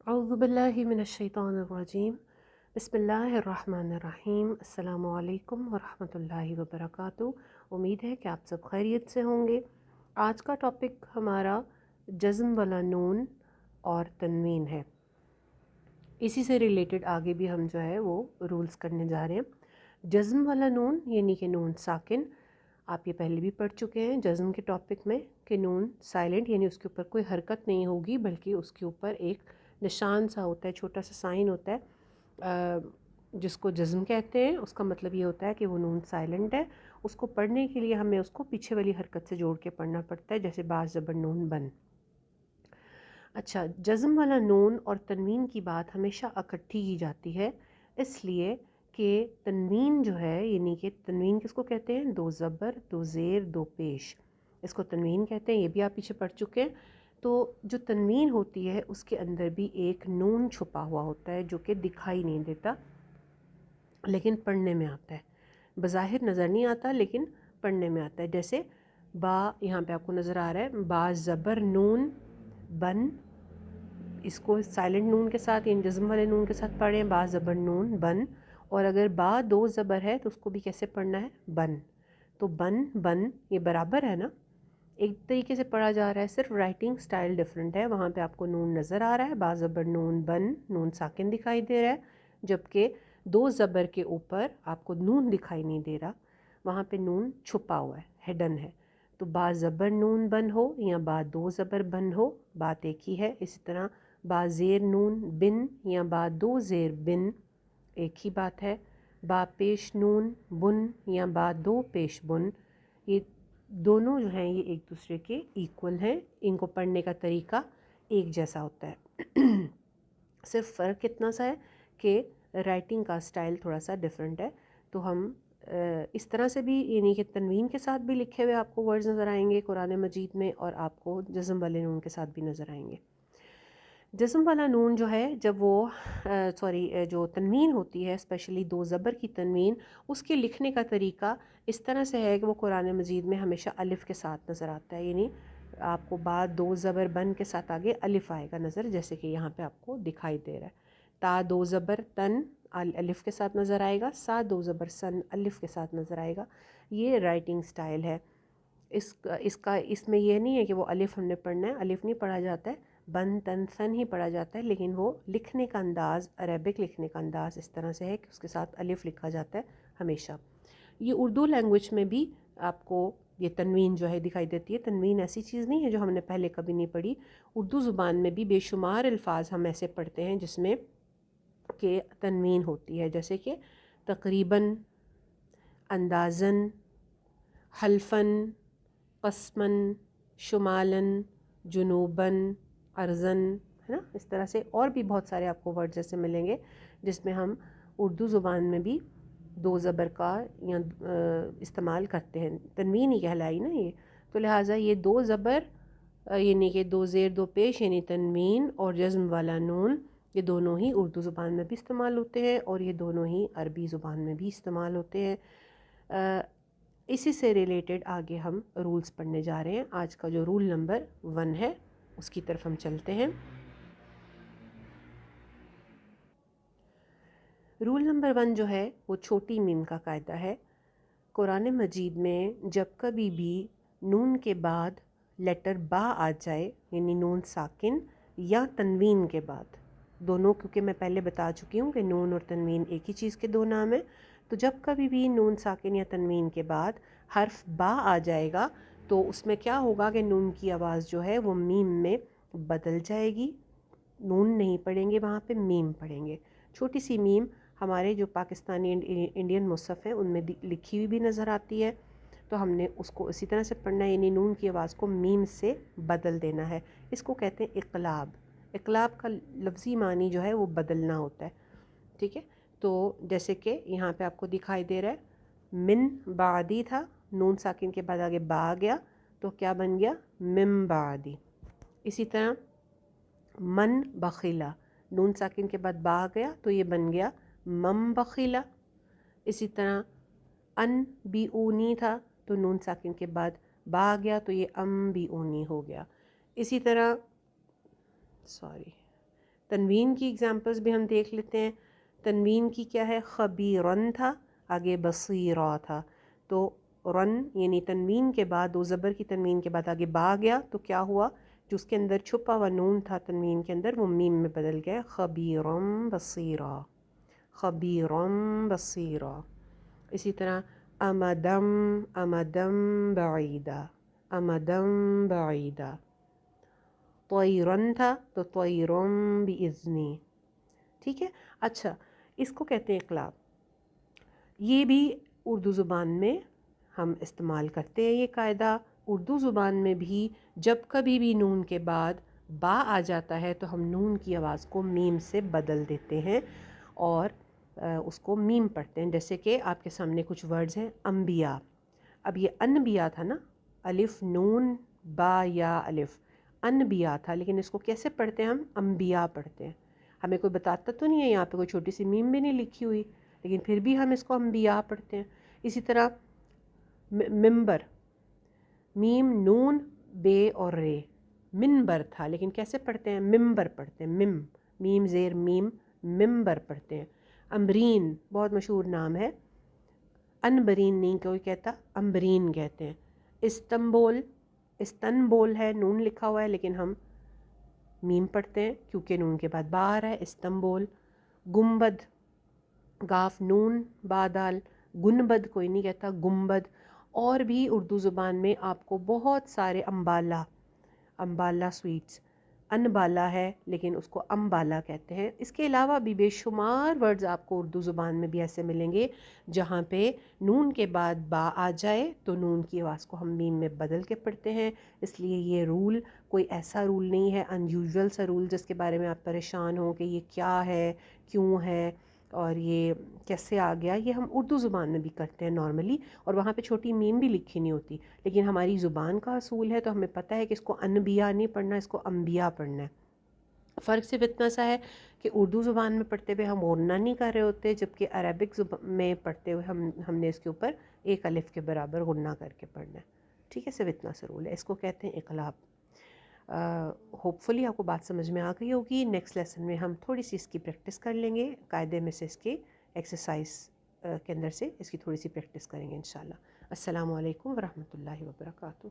اعوذ باللہ من الشیطان الرجیم بسم اللہ الرحمن الرحیم السلام علیکم ورحمۃ اللہ وبرکاتہ۔ امید ہے کہ آپ سب خیریت سے ہوں گے۔ آج کا ٹاپک ہمارا جزم والا نون اور تنوین ہے۔ اسی سے ریلیٹڈ آگے بھی ہم جو ہے وہ رولز کرنے جا رہے ہیں۔ جزم والا نون یعنی کہ نون ساکن، آپ یہ پہلے بھی پڑھ چکے ہیں جزم کے ٹاپک میں کہ نون سائلنٹ یعنی اس کے اوپر کوئی حرکت نہیں ہوگی بلکہ اس کے اوپر ایک نشان سا ہوتا ہے، چھوٹا سا سائن ہوتا ہے جس کو جزم کہتے ہیں۔ اس کا مطلب یہ ہوتا ہے کہ وہ نون سائلنٹ ہے۔ اس کو پڑھنے کے لیے ہمیں اس کو پیچھے والی حرکت سے جوڑ کے پڑھنا پڑتا ہے، جیسے با زبر نون بن۔ اچھا، جزم والا نون اور تنوین کی بات ہمیشہ اکٹھی کی جاتی ہے، اس لیے کہ تنوین جو ہے یعنی کہ تنوین کس کو کہتے ہیں؟ دو زبر، دو زیر، دو پیش، اس کو تنوین کہتے ہیں۔ یہ بھی آپ پیچھے پڑھ چکے ہیں۔ تو جو تنوین ہوتی ہے اس کے اندر بھی ایک نون چھپا ہوا ہوتا ہے جو کہ دکھائی نہیں دیتا لیکن پڑھنے میں آتا ہے، بظاہر نظر نہیں آتا لیکن پڑھنے میں آتا ہے۔ جیسے با، یہاں پہ آپ کو نظر آ رہا ہے با زبر نون بن، اس کو سائلنٹ نون کے ساتھ یعنی جزم والے نون کے ساتھ پڑھیں، با زبر نون بن۔ اور اگر با دو زبر ہے تو اس کو بھی کیسے پڑھنا ہے؟ بن۔ تو بن بن یہ برابر ہے نا، ایک طریقے سے پڑھا جا رہا ہے، صرف رائٹنگ سٹائل ڈیفرنٹ ہے۔ وہاں پہ آپ کو نون نظر آ رہا ہے، با زبر نون بن، نون ساکن دکھائی دے رہا ہے، جبکہ دو زبر کے اوپر آپ کو نون دکھائی نہیں دے رہا، وہاں پہ نون چھپا ہوا ہے، ہڈن ہے۔ تو با زبر نون بن ہو یا با دو زبر بن ہو، بات ایک ہی ہے۔ اسی طرح با زیر نون بن یا با دو زیر بن، ایک ہی بات ہے۔ با پیش نون بن یا با دو پیش بن، یہ دونوں جو ہیں یہ ایک دوسرے کے ایکول ہیں، ان کو پڑھنے کا طریقہ ایک جیسا ہوتا ہے۔ صرف فرق اتنا سا ہے کہ رائٹنگ کا سٹائل تھوڑا سا ڈیفرنٹ ہے۔ تو ہم اس طرح سے بھی یعنی کہ تنوین کے ساتھ بھی لکھے ہوئے آپ کو ورڈز نظر آئیں گے قرآن مجید میں، اور آپ کو جزم والے نون کے ساتھ بھی نظر آئیں گے۔ جزم والا نون جو ہے جب وہ جو تنوین ہوتی ہے اسپیشلی دو زبر کی تنوین، اس کے لکھنے کا طریقہ اس طرح سے ہے کہ وہ قرآن مجید میں ہمیشہ الف کے ساتھ نظر آتا ہے، یعنی آپ کو بعد دو زبر بن کے ساتھ آگے الف آئے گا نظر، جیسے کہ یہاں پہ آپ کو دکھائی دے رہا ہے۔ تا دو زبر تن الف کے ساتھ نظر آئے گا، سا دو زبر سن الف کے ساتھ نظر آئے گا۔ یہ رائٹنگ سٹائل ہے۔ اس میں یہ نہیں ہے کہ وہ الف ہم نے پڑھنا ہے، الف نہیں پڑھا جاتا ہے، بن تن سن ہی پڑھا جاتا ہے، لیکن وہ لکھنے کا انداز، عربک لکھنے کا انداز اس طرح سے ہے کہ اس کے ساتھ الف لکھا جاتا ہے ہمیشہ۔ یہ اردو لینگویج میں بھی آپ کو یہ تنوین جو ہے دکھائی دیتی ہے۔ تنوین ایسی چیز نہیں ہے جو ہم نے پہلے کبھی نہیں پڑھی، اردو زبان میں بھی بے شمار الفاظ ہم ایسے پڑھتے ہیں جس میں کہ تنوین ہوتی ہے، جیسے کہ تقریباً، اندازاً، حلفاً، قسماً، شمالاً، جنوباً، ارضاً، ہے نا۔ اس طرح سے اور بھی بہت سارے آپ کو ورڈ جیسے ملیں گے جس میں ہم اردو زبان میں بھی دو زبر کا یا استعمال کرتے ہیں، تنوین ہی کہلائی نا یہ۔ تو لہٰذا یہ دو زبر یعنی کہ دو زیر دو پیش یعنی تنوین اور جزم والا نون، یہ دونوں ہی اردو زبان میں بھی استعمال ہوتے ہیں اور یہ دونوں ہی عربی زبان میں بھی استعمال ہوتے ہیں۔ اسی سے ریلیٹڈ آگے ہم رولز پڑھنے جا رہے ہیں۔ آج کا جو رول نمبر 1 ہے اس کی طرف ہم چلتے ہیں۔ رول نمبر 1 جو ہے وہ چھوٹی میم کا قاعدہ ہے۔ قرآن مجید میں جب کبھی بھی نون کے بعد لیٹر با آ جائے، یعنی نون ساکن یا تنوین کے بعد، دونوں، کیونکہ میں پہلے بتا چکی ہوں کہ نون اور تنوین ایک ہی چیز کے دو نام ہیں، تو جب کبھی بھی نون ساکن یا تنوین کے بعد حرف با آ جائے گا تو اس میں کیا ہوگا کہ نون کی آواز جو ہے وہ میم میں بدل جائے گی۔ نون نہیں پڑھیں گے، وہاں پہ میم پڑھیں گے۔ چھوٹی سی میم ہمارے جو پاکستانی انڈین مصحف ہیں ان میں لکھی ہوئی بھی نظر آتی ہے، تو ہم نے اس کو اسی طرح سے پڑھنا ہے، یعنی نون کی آواز کو میم سے بدل دینا ہے۔ اس کو کہتے ہیں اقلاب۔ اقلاب کا لفظی معنی جو ہے وہ بدلنا ہوتا ہے، ٹھیک ہے۔ تو جیسے کہ یہاں پہ آپ کو دکھائی دے رہا ہے من بعدی تھا، نون ساکن کے بعد آگے با گیا تو کیا بن گیا؟ من بعدی۔ اسی طرح من بخیلا، نون ساکن کے بعد با گیا تو یہ بن گیا من بخیلا۔ اسی طرح ان بی اونی تھا تو نون ساکن کے بعد با گیا تو یہ ام بی اونی ہو گیا۔ اسی طرح تنوین کی ایگزامپلس بھی ہم دیکھ لیتے ہیں. تنوین کی کیا ہے؟ خبیرن تھا، آگے بصیرا تھا. تو رن یعنی تنوین کے بعد، دو زبر کی تنوین کے بعد آگے با گیا تو کیا ہوا؟ جو اس کے اندر چھپا ہوا نون تھا تنوین کے اندر، وہ میم میں بدل گیا. خبیرم بصیرا، خبیرم بصیرا. اسی طرح امدم، امدم بعیدہ، امدم بعیدہ. طیرن تھا تو طیرم بإذنی. ٹھیک ہے. اچھا، اس کو کہتے ہیں اقلاب. یہ بھی اردو زبان میں ہم استعمال کرتے ہیں یہ قاعدہ. اردو زبان میں بھی جب کبھی بھی نون کے بعد با آ جاتا ہے تو ہم نون کی آواز کو میم سے بدل دیتے ہیں اور اس کو میم پڑھتے ہیں. جیسے کہ آپ کے سامنے کچھ ورڈز ہیں، انبیاء. اب یہ انبیاء تھا نا، الف نون با یا الف، انبیاء تھا، لیکن اس کو کیسے پڑھتے ہیں؟ ہم انبیاء پڑھتے ہیں. ہمیں کوئی بتاتا تو نہیں ہے، یہاں پہ کوئی چھوٹی سی میم بھی نہیں لکھی ہوئی، لیکن پھر بھی ہم اس کو انبیاء پڑھتے ہیں. اسی طرح ممبر، میم نون بے اور رے، منبر تھا لیکن کیسے پڑھتے ہیں؟ ممبر پڑھتے ہیں. میم زیر میم، ممبر پڑھتے ہیں. امبرین بہت مشہور نام ہے، انبرین نہیں کوئی کہتا، امبرین کہتے ہیں. استنبول، استنبول ہے، نون لکھا ہوا ہے لیکن ہم میم پڑھتے ہیں کیونکہ نون کے بعد با آ رہا ہے. استنبول. گنبد، گاف نون با دال، گنبد کوئی نہیں کہتا، گنبد. اور بھی اردو زبان میں آپ کو بہت سارے، امبالہ، امبالہ سویٹس، انبالہ ہے لیکن اس کو امبالہ کہتے ہیں. اس کے علاوہ بھی بے شمار ورڈز آپ کو اردو زبان میں بھی ایسے ملیں گے جہاں پہ نون کے بعد با آ جائے تو نون کی آواز کو ہم میم میں بدل کے پڑھتے ہیں. اس لیے یہ رول کوئی ایسا رول نہیں ہے ان یوزول سا رول جس کے بارے میں آپ پریشان ہوں کہ یہ کیا ہے، کیوں ہے اور یہ کیسے آ گیا. یہ ہم اردو زبان میں بھی کرتے ہیں نارملی، اور وہاں پہ چھوٹی میم بھی لکھی نہیں ہوتی، لیکن ہماری زبان کا اصول ہے تو ہمیں پتہ ہے کہ اس کو انبیاء نہیں پڑھنا، اس کو انبیاء پڑھنا ہے. فرق صرف اتنا سا ہے کہ اردو زبان میں پڑھتے ہوئے ہم غنہ نہیں کر رہے ہوتے، جبکہ عربک میں پڑھتے ہوئے ہم نے اس کے اوپر ایک الف کے برابر غنہ کر کے پڑھنا ہے. ٹھیک ہے، صرف اتنا سا رول ہے. اس کو کہتے ہیں اقلاب. ہوپ فلی آپ کو بات سمجھ میں آ گئی ہوگی. نیکسٹ لیسن میں ہم تھوڑی سی اس کی پریکٹس کر لیں گے، قاعدے میں سے اس کے ایکسرسائز کے اندر سے اس کی تھوڑی سی پریکٹس کریں گے انشاءاللہ. السلام علیکم ورحمۃ اللہ وبرکاتہ.